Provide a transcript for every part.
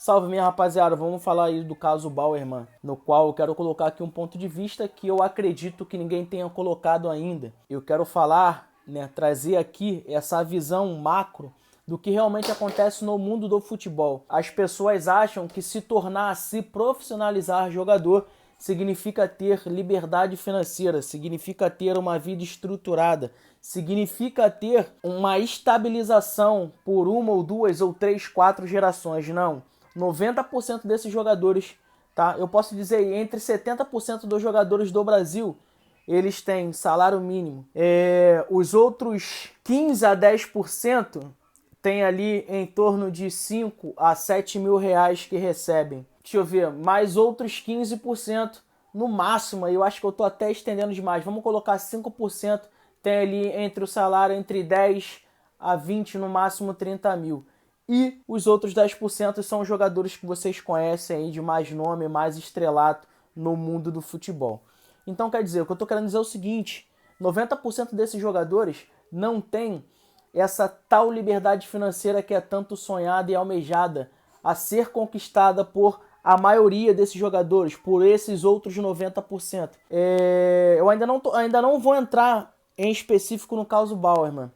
Salve, minha rapaziada, vamos falar aí do caso Bauerman, no qual eu quero colocar aqui um ponto de vista que eu acredito que ninguém tenha colocado ainda. Eu quero falar, trazer aqui essa visão macro do que realmente acontece no mundo do futebol. As pessoas acham que se profissionalizar jogador significa ter liberdade financeira, significa ter uma vida estruturada, significa ter uma estabilização por uma ou duas ou três, quatro gerações. Não. 90% desses jogadores, tá? Eu posso dizer, entre 70% dos jogadores do Brasil, eles têm salário mínimo. Os outros 15 a 10% tem ali em torno de 5 a 7 mil reais que recebem. Deixa eu ver, mais outros 15% no máximo, eu acho que eu tô até estendendo demais. Vamos colocar 5%, tem ali entre o salário entre 10 a 20, no máximo 30 mil. E os outros 10% são os jogadores que vocês conhecem aí de mais nome, mais estrelato no mundo do futebol. Então quer dizer, o que eu tô querendo dizer é o seguinte, 90% desses jogadores não tem essa tal liberdade financeira que é tanto sonhada e almejada a ser conquistada por a maioria desses jogadores, por esses outros 90%. Eu ainda não vou entrar em específico no caso Bauerman,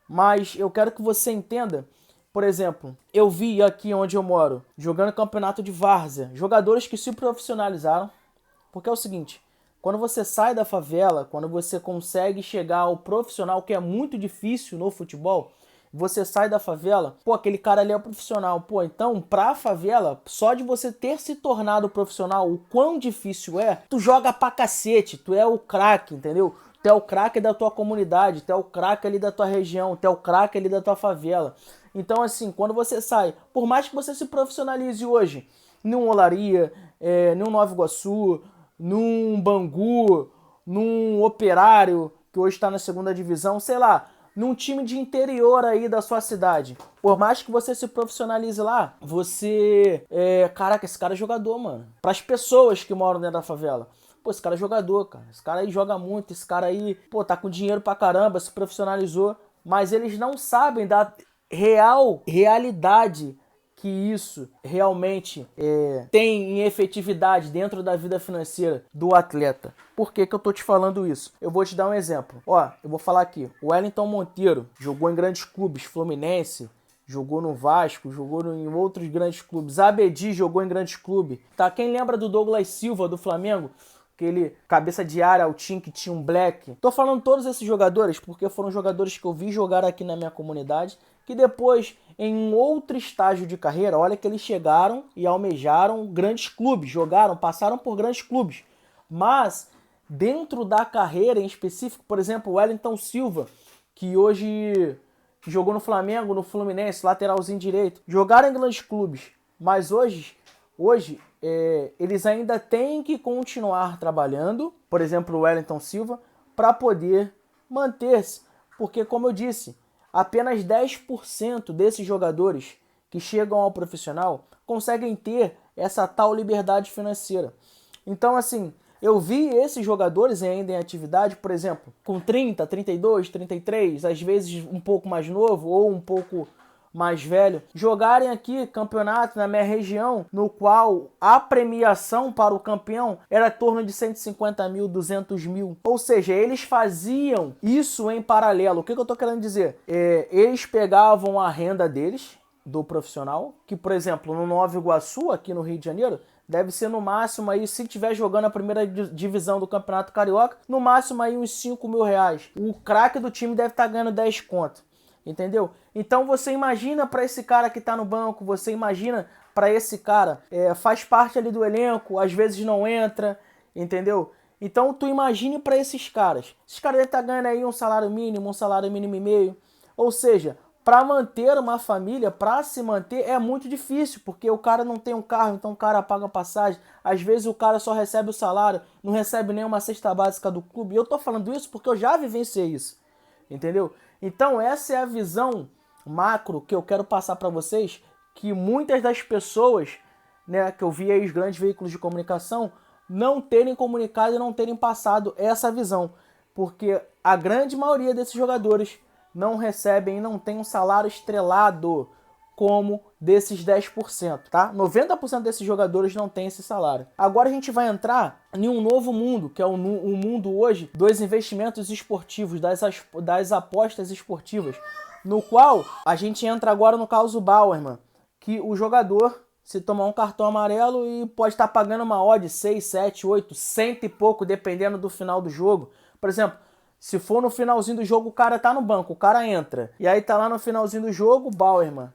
mas eu quero que você entenda. Por exemplo, eu vi aqui onde eu moro, jogando campeonato de várzea, jogadores que se profissionalizaram, porque é o seguinte, quando você sai da favela, quando você consegue chegar ao profissional, que é muito difícil no futebol, você sai da favela, pô, aquele cara ali é profissional, pô, então pra favela, só de você ter se tornado profissional, o quão difícil é, tu joga pra cacete, tu é o craque, entendeu? Tu é o craque da tua comunidade, tu é o craque ali da tua região, tu é o craque ali da tua favela. Então, assim, quando você sai, por mais que você se profissionalize hoje, num Olaria, num Nova Iguaçu, num Bangu, num Operário, que hoje está na segunda divisão, sei lá, num time de interior aí da sua cidade. Por mais que você se profissionalize lá, você... caraca, esse cara é jogador, mano. Para as pessoas que moram dentro da favela. Pô, esse cara é jogador, cara. Esse cara aí joga muito, esse cara aí, pô, tá com dinheiro pra caramba, se profissionalizou. Mas eles não sabem da realidade que isso realmente tem em efetividade dentro da vida financeira do atleta. Por que que eu tô te falando isso? Eu vou te dar um exemplo. Ó, eu vou falar aqui. O Wellington Monteiro jogou em grandes clubes, Fluminense, jogou no Vasco, jogou em outros grandes clubes. Abedi jogou em grandes clubes. Tá? Quem lembra do Douglas Silva do Flamengo? Aquele cabeça de área altinho que tinha um black. Tô falando todos esses jogadores porque foram jogadores que eu vi jogar aqui na minha comunidade, que depois, em um outro estágio de carreira, olha que eles chegaram e almejaram grandes clubes, jogaram, passaram por grandes clubes. Mas, dentro da carreira em específico, por exemplo, o Wellington Silva, que hoje jogou no Flamengo, no Fluminense, lateralzinho direito, jogaram em grandes clubes, mas hoje eles ainda têm que continuar trabalhando, por exemplo, o Wellington Silva, para poder manter-se. Porque, como eu disse, apenas 10% desses jogadores que chegam ao profissional conseguem ter essa tal liberdade financeira. Então, assim, eu vi esses jogadores ainda em atividade, por exemplo, com 30, 32, 33, às vezes um pouco mais novo ou um pouco mais velho, jogarem aqui campeonato na minha região, no qual a premiação para o campeão era em torno de 150 mil, 200 mil. Ou seja, eles faziam isso em paralelo. O que eu tô querendo dizer? Eles pegavam a renda deles, do profissional, que, por exemplo, no Nova Iguaçu, aqui no Rio de Janeiro, deve ser no máximo aí, se tiver jogando a primeira divisão do Campeonato Carioca, no máximo aí uns 5 mil reais. O craque do time deve estar ganhando 10 conto. Entendeu? Então você imagina para esse cara que tá no banco, você imagina para esse cara, faz parte ali do elenco, às vezes não entra, entendeu? Então tu imagine para esses caras. Esses caras devem estar ganhando aí um salário mínimo e meio. Ou seja, para manter uma família, para se manter é muito difícil, porque o cara não tem um carro, então o cara paga passagem. Às vezes o cara só recebe o salário, não recebe nenhuma cesta básica do clube. E eu tô falando isso porque eu já vivenciei isso. Entendeu? Então essa é a visão macro que eu quero passar para vocês, que muitas das pessoas, que eu vi aí os grandes veículos de comunicação, não terem comunicado e não terem passado essa visão. Porque a grande maioria desses jogadores não recebem, não tem um salário estrelado como desses 10%, tá? 90% desses jogadores não tem esse salário. Agora a gente vai entrar em um novo mundo, que é o mundo hoje dos investimentos esportivos, das apostas esportivas, no qual a gente entra agora no caso Bauerman, que o jogador, se tomar um cartão amarelo, e pode estar pagando uma odd 6, 7, 8, 100 e pouco, dependendo do final do jogo. Por exemplo, se for no finalzinho do jogo, o cara tá no banco, o cara entra. E aí tá lá no finalzinho do jogo, Bauerman.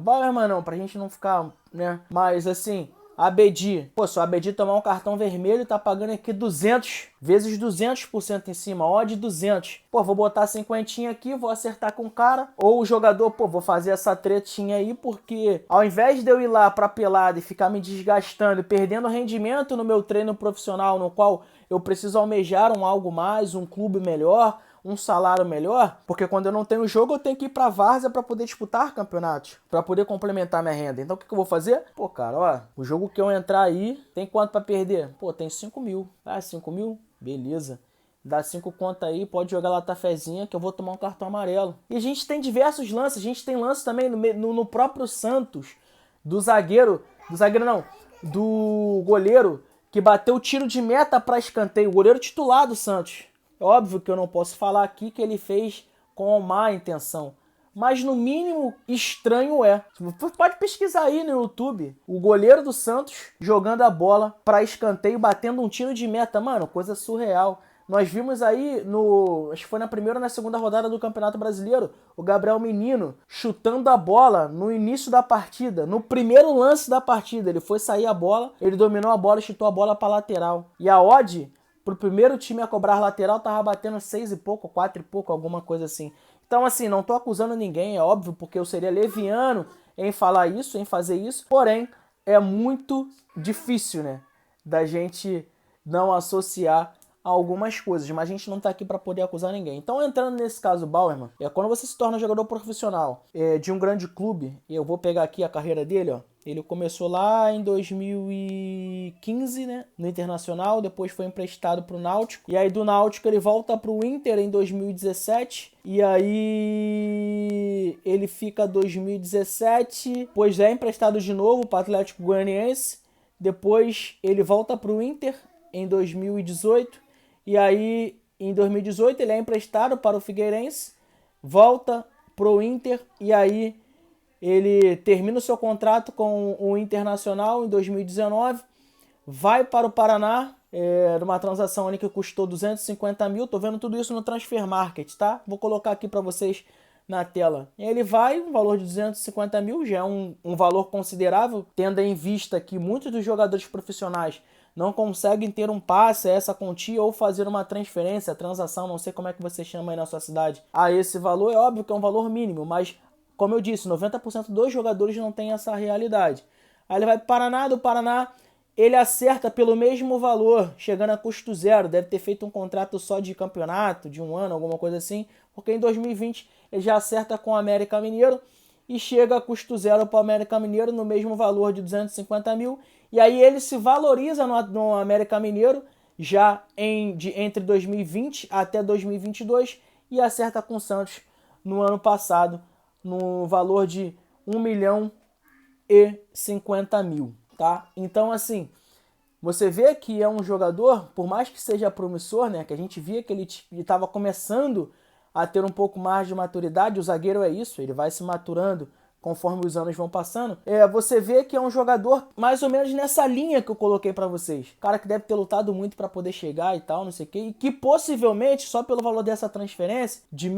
Bauerman não, pra gente não ficar, né? Mas assim, Abedi. Pô, se o Abedi tomar um cartão vermelho, tá pagando aqui 200 vezes 200% em cima, odd 200. Pô, vou botar 50 aqui, vou acertar com o cara. Ou o jogador, pô, vou fazer essa tretinha aí, porque ao invés de eu ir lá pra pelada e ficar me desgastando e perdendo rendimento no meu treino profissional, no qual eu preciso almejar algo mais, um clube melhor, um salário melhor, porque quando eu não tenho jogo, eu tenho que ir pra várzea para poder disputar campeonatos, para poder complementar minha renda. Então o que eu vou fazer? Pô, cara, ó, o jogo que eu entrar aí, tem quanto para perder? Pô, tem 5 mil. Ah, 5 mil? Beleza. Dá 5 conto aí, pode jogar lá Tafezinha que eu vou tomar um cartão amarelo. E a gente tem diversos lances, a gente tem lance também no próprio Santos, do goleiro, que bateu o tiro de meta para escanteio, o goleiro titular do Santos. É óbvio que eu não posso falar aqui que ele fez com má intenção, mas no mínimo estranho é. Você pode pesquisar aí no YouTube, o goleiro do Santos jogando a bola para escanteio, batendo um tiro de meta. Mano, coisa surreal. Nós vimos aí, acho que foi na primeira ou na segunda rodada do Campeonato Brasileiro, o Gabriel Menino chutando a bola no início da partida, no primeiro lance da partida. Ele foi sair a bola, ele dominou a bola e chutou a bola para lateral. E a odd pro primeiro time a cobrar lateral tava batendo 6 e pouco, 4 e pouco, alguma coisa assim. Então, assim, não tô acusando ninguém, é óbvio, porque eu seria leviano em falar isso, em fazer isso. Porém, é muito difícil, né, da gente não associar algumas coisas, mas a gente não tá aqui para poder acusar ninguém. Então, entrando nesse caso, Bauerman, quando você se torna jogador profissional de um grande clube, e eu vou pegar aqui a carreira dele, ó, ele começou lá em 2015, né, no Internacional, depois foi emprestado para o Náutico, e aí do Náutico ele volta para o Inter em 2017, e aí ele fica 2017, depois é emprestado de novo para o Atlético Goianiense, depois ele volta para o Inter em 2018, e aí em 2018 ele é emprestado para o Figueirense, volta para o Inter, e aí ele termina o seu contrato com o Internacional em 2019, vai para o Paraná, numa transação ali que custou 250 mil, tô vendo tudo isso no Transfer Market, tá? Vou colocar aqui para vocês na tela. Ele vai, um valor de 250 mil, já é um valor considerável, tendo em vista que muitos dos jogadores profissionais não conseguem ter um passe a essa quantia ou fazer uma transferência, transação, não sei como é que você chama aí na sua cidade, a esse valor. É óbvio que é um valor mínimo, mas como eu disse, 90% dos jogadores não tem essa realidade. Aí ele vai para o Paraná, do Paraná ele acerta pelo mesmo valor, chegando a custo zero. Deve ter feito um contrato só de campeonato, de um ano, alguma coisa assim, porque em 2020 ele já acerta com o América Mineiro e chega a custo zero para o América Mineiro no mesmo valor de 250 mil. E aí ele se valoriza no América Mineiro já entre 2020 até 2022 e acerta com o Santos no ano passado no valor de 1.050.000, tá? Então, assim, você vê que é um jogador, por mais que seja promissor, né, que a gente via que ele estava começando a ter um pouco mais de maturidade, o zagueiro é isso, ele vai se maturando conforme os anos vão passando, você vê que é um jogador mais ou menos nessa linha que eu coloquei pra vocês. Cara que deve ter lutado muito pra poder chegar e tal, não sei o quê, e que possivelmente, só pelo valor dessa transferência, de 1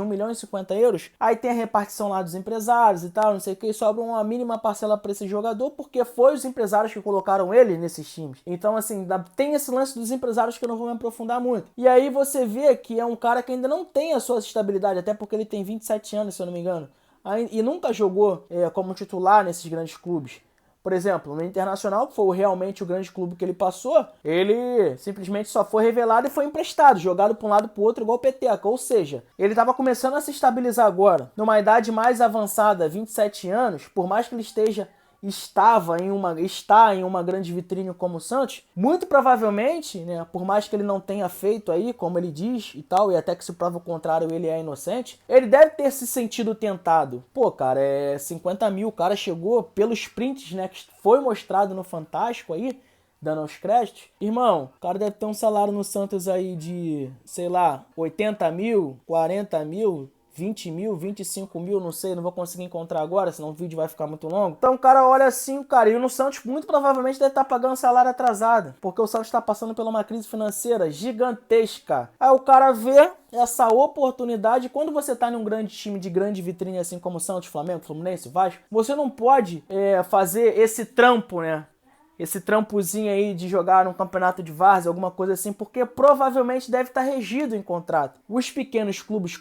milhão e 50 euros, aí tem a repartição lá dos empresários e tal, não sei o quê, e sobra uma mínima parcela pra esse jogador, porque foi os empresários que colocaram ele nesses times. Então, assim, tem esse lance dos empresários que eu não vou me aprofundar muito. E aí você vê que é um cara que ainda não tem a sua estabilidade, até porque ele tem 27 anos, se eu não me engano, e nunca jogou como titular nesses grandes clubes. Por exemplo, no Internacional, que foi realmente o grande clube que ele passou, ele simplesmente só foi revelado e foi emprestado, jogado para um lado para o outro igual o Peteca. Ou seja, ele estava começando a se estabilizar agora. Numa idade mais avançada, 27 anos, por mais que ele esteja está em uma grande vitrine como o Santos, muito provavelmente, né, por mais que ele não tenha feito aí, como ele diz e tal, e até que se prova o contrário, ele é inocente, ele deve ter se sentido tentado. Pô, cara, 50 mil, o cara chegou pelos prints, né, que foi mostrado no Fantástico aí, dando os créditos. Irmão, o cara deve ter um salário no Santos aí de, sei lá, 80 mil, 40 mil, 20 mil, 25 mil, não sei, não vou conseguir encontrar agora, senão o vídeo vai ficar muito longo. Então o cara olha assim, cara, e no Santos muito provavelmente deve estar pagando salário atrasado, porque o Santos está passando por uma crise financeira gigantesca. Aí o cara vê essa oportunidade, quando você tá em um grande time de grande vitrine assim como o Santos, Flamengo, Fluminense, Vasco, você não pode fazer esse trampo, né? Esse trampozinho aí de jogar num campeonato de várzea, alguma coisa assim, porque provavelmente deve estar regido em contrato. Os pequenos clubes,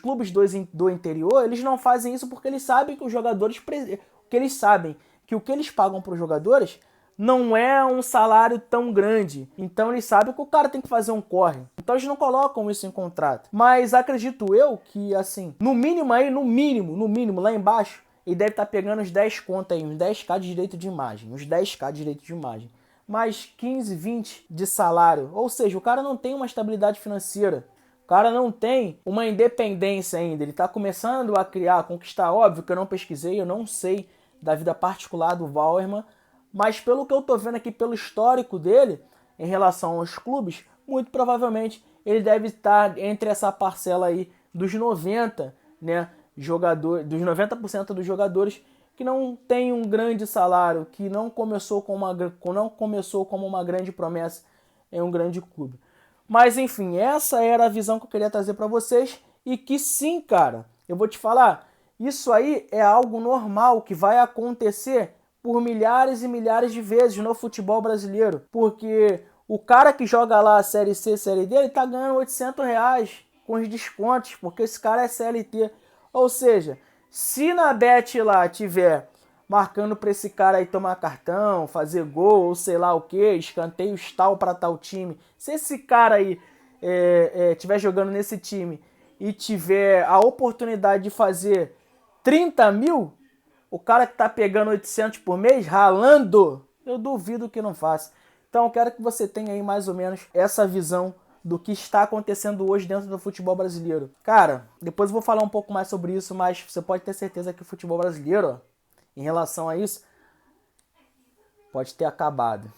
do interior, eles não fazem isso porque eles sabem que os jogadores, que o que eles pagam para os jogadores não é um salário tão grande. Então eles sabem que o cara tem que fazer um corre. Então eles não colocam isso em contrato. Mas acredito eu que, assim, no mínimo, lá embaixo, e deve estar pegando uns 10 contas aí, uns 10k de direito de imagem, mais 15, 20 de salário. Ou seja, o cara não tem uma estabilidade financeira. O cara não tem uma independência ainda. Ele está começando a conquistar. Óbvio que eu não pesquisei, eu não sei da vida particular do Bauerman, mas pelo que eu tô vendo aqui, pelo histórico dele, em relação aos clubes, muito provavelmente ele deve estar entre essa parcela aí dos 90, né? Dos 90% dos jogadores que não tem um grande salário, que não começou como uma grande promessa em um grande clube. Mas enfim, essa era a visão que eu queria trazer para vocês, e que sim, cara, eu vou te falar, isso aí é algo normal que vai acontecer por milhares e milhares de vezes no futebol brasileiro, porque o cara que joga lá a Série C, Série D, ele tá ganhando R$ 800 com os descontos, porque esse cara é CLT. Ou seja, se na Bet lá tiver marcando para esse cara aí tomar cartão, fazer gol, ou sei lá o que, escanteios tal para tal time, se esse cara aí tiver jogando nesse time e tiver a oportunidade de fazer 30 mil, o cara que tá pegando 800 por mês, ralando, eu duvido que não faça. Então eu quero que você tenha aí mais ou menos essa visão do que está acontecendo hoje dentro do futebol brasileiro. Cara, depois eu vou falar um pouco mais sobre isso, mas você pode ter certeza que o futebol brasileiro, ó, em relação a isso, pode ter acabado.